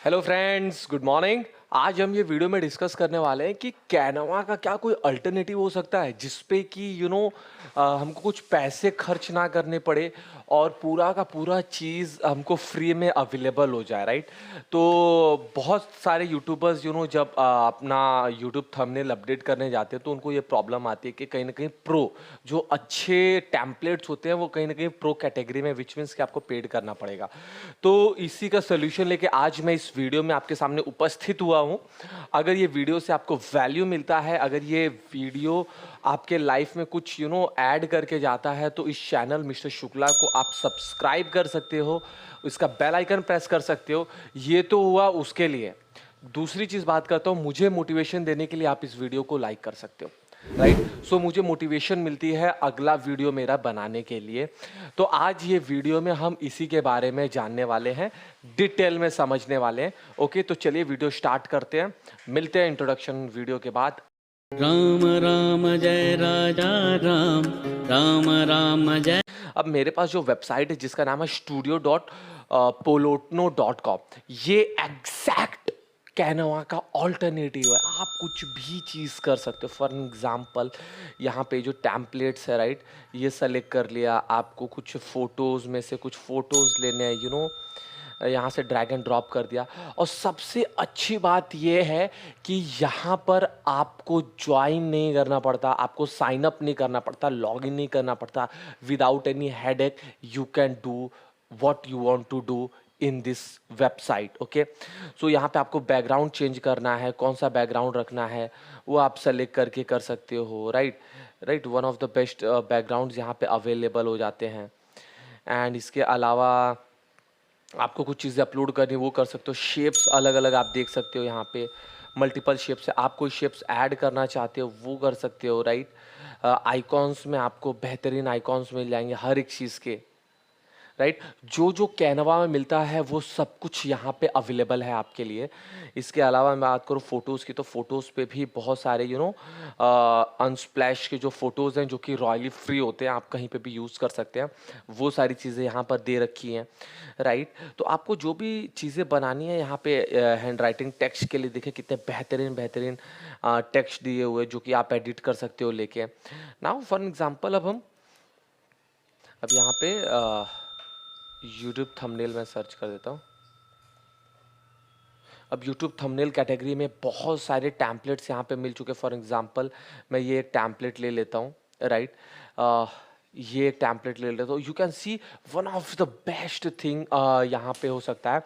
Hello friends, good morning. आज हम ये वीडियो में डिस्कस करने वाले हैं कि कैनवा का क्या कोई अल्टरनेटिव हो सकता है जिसपे कि हमको कुछ पैसे खर्च ना करने पड़े और पूरा का पूरा चीज़ हमको फ्री में अवेलेबल हो जाए, राइट। तो बहुत सारे यूट्यूबर्स जब अपना यूट्यूब थंबनेल अपडेट करने जाते हैं तो उनको ये प्रॉब्लम आती है कि कहीं ना कहीं प्रो जो अच्छे टेम्पलेट्स होते हैं वो कहीं ना कहीं प्रो कैटेगरी में, विच मीन्स कि आपको पेड करना पड़ेगा। तो इसी का सोल्यूशन लेके आज मैं इस वीडियो में आपके सामने उपस्थित हुआ हूं। अगर ये वीडियो से आपको वैल्यू मिलता है, अगर ये वीडियो आपके लाइफ में कुछ ऐड करके जाता है, तो इस चैनल मिस्टर शुक्ला को आप सब्सक्राइब कर सकते हो, इसका बेल आइकन प्रेस कर सकते हो। ये तो हुआ उसके लिए। दूसरी चीज़ बात करता हूँ, मुझे मोटिवेशन देने के लिए आप इस वीडियो को लाइक कर सकते हो, राइट। सो मुझे मोटिवेशन मिलती है अगला वीडियो मेरा बनाने के लिए। तो आज ये वीडियो में हम इसी के बारे में जानने वाले हैं, डिटेल में समझने वाले हैं। ओके, तो चलिए वीडियो स्टार्ट करते हैं। मिलते हैं इंट्रोडक्शन वीडियो के बाद। राम राम जय राजा राम, राम राम जय। अब मेरे पास जो वेबसाइट है जिसका नाम है studio.polotno.com, ये एग्जैक्ट कैनवा का ऑल्टरनेटिव है। आप कुछ भी चीज़ कर सकते हो। फॉर एग्जांपल यहाँ पे जो टेम्पलेट्स है, राइट, ये सेलेक्ट कर लिया। आपको कुछ फ़ोटोज़ में से कुछ फ़ोटोज़ लेने हैं, यहाँ से ड्रैग एंड ड्रॉप कर दिया। और सबसे अच्छी बात ये है कि यहाँ पर आपको ज्वाइन नहीं करना पड़ता, आपको साइन अप नहीं करना पड़ता, लॉग इन नहीं करना पड़ता। Without any headache you can do what you want to do in this website. Okay, so यहाँ पे आपको बैकग्राउंड चेंज करना है, कौन सा बैकग्राउंड रखना है वो आप सेलेक्ट करके कर सकते हो, right. One of the best backgrounds यहाँ पे अवेलेबल हो जाते हैं। एंड इसके अलावा आपको कुछ चीज़ें अपलोड करनी वो कर सकते हो। शेप्स अलग अलग आप देख सकते हो, यहाँ पे मल्टीपल शेप्स है। आप कोई शेप्स ऐड करना चाहते हो वो कर सकते हो, राइट। आइकॉन्स में आपको बेहतरीन आइकॉन्स मिल जाएंगे हर एक चीज़ के, राइट। जो जो कैनवा में मिलता है वो सब कुछ यहाँ पे अवेलेबल है आपके लिए। इसके अलावा मैं बात करूँ फ़ोटोज़ की, तो फ़ोटोज़ पे भी बहुत सारे अनस्प्लैश के जो फ़ोटोज़ हैं जो कि रॉयली फ्री होते हैं, आप कहीं पे भी यूज़ कर सकते हैं। वो सारी चीज़ें यहाँ पर दे रखी हैं, राइट। तो आपको जो भी चीज़ें बनानी है यहाँ पे हैंड राइटिंग टेक्स्ट के लिए देखिए कितने बेहतरीन बेहतरीन टेक्स्ट दिए हुए जो कि आप एडिट कर सकते हो लेके। नाउ फॉर एग्जांपल अब यहाँ पे यूट्यूब थंबनेल में सर्च कर देता हूँ। अब यूट्यूब थंबनेल कैटेगरी में बहुत सारे टैम्पलेट्स यहाँ पे मिल चुके। फॉर एग्जांपल मैं ये एक टैम्पलेट ले लेता हूँ, राइट। ये एक टैम्पलेट ले लेता हूँ। You can see one of the best thing यहाँ पे हो सकता है।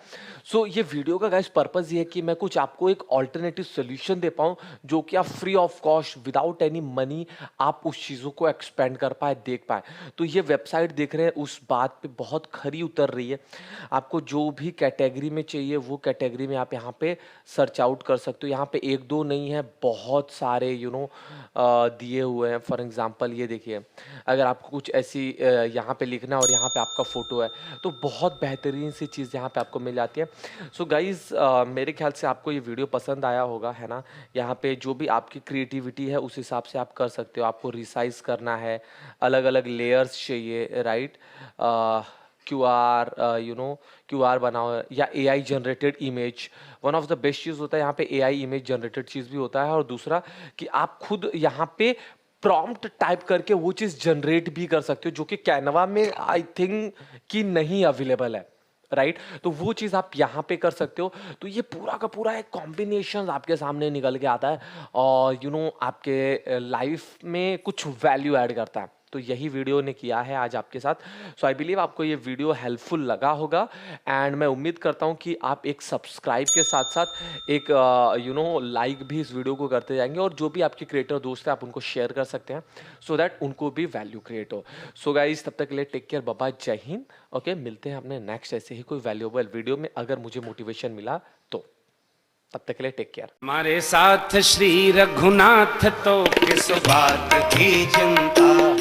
सो ये वीडियो का गाइस पर्पज़ ये है कि मैं कुछ आपको एक ऑल्टरनेटिव सोल्यूशन दे पाऊँ जो कि आप free of cost without any money आप उस चीज़ों को एक्सपेंड कर पाए, देख पाए। तो ये वेबसाइट देख रहे हैं उस बात पे बहुत खरी उतर रही है। आपको जो भी कैटेगरी में चाहिए वो कैटेगरी में आप यहाँ पे सर्च आउट कर सकते हो। यहाँ पे एक दो नहीं है, बहुत सारे दिए हुए हैं। फॉर एग्जांपल ये देखिए, अगर आपको कुछ ऐसी यहाँ पे लिखना है और यहाँ पे आपका फ़ोटो है तो बहुत बेहतरीन सी चीज़ यहाँ पे आपको मिल जाती है। सो गाइज़, मेरे ख्याल से आपको ये वीडियो पसंद आया होगा, है ना। यहाँ पे जो भी आपकी क्रिएटिविटी है उस हिसाब से आप कर सकते हो। आपको रिसाइज करना है, अलग अलग लेयर्स चाहिए, राइट। QR QR बनाओ या AI generated image. One of the best चीज़ होता है यहाँ पे AI इमेज जनरेटेड चीज़ भी होता है। और दूसरा कि आप खुद यहाँ पे प्रॉम्प्ट टाइप करके वो चीज़ जनरेट भी कर सकते हो जो कि कैनवा में आई थिंक कि नहीं अवेलेबल है, राइट। तो वो चीज़ आप यहाँ पे कर सकते हो। तो ये पूरा का पूरा एक कॉम्बिनेशन आपके सामने निकल के आता है और आपके लाइफ में कुछ वैल्यू ऐड करता है। तो यही वीडियो ने किया है आज आपके साथ। सो आई बिलीव आपको ये वीडियो हेल्पफुल लगा होगा एंड मैं उम्मीद करता हूँ कि आप एक सब्सक्राइब के साथ साथ एक लाइक भी इस वीडियो को करते जाएंगे और जो भी आपके क्रिएटर दोस्त हैं आप उनको शेयर कर सकते हैं सो दैट उनको भी वैल्यू क्रिएट हो। सो गाइस, तब तक के लिए टेक केयर, बाय बाय, जय हिंद। ओके, मिलते हैं अपने नेक्स्ट ऐसे ही कोई वैल्यूएबल वीडियो में अगर मुझे मोटिवेशन मिला तो। तब तक के लिए टेक केयर। हमारे साथ श्री रघुनाथ तो किस बात की चिंता।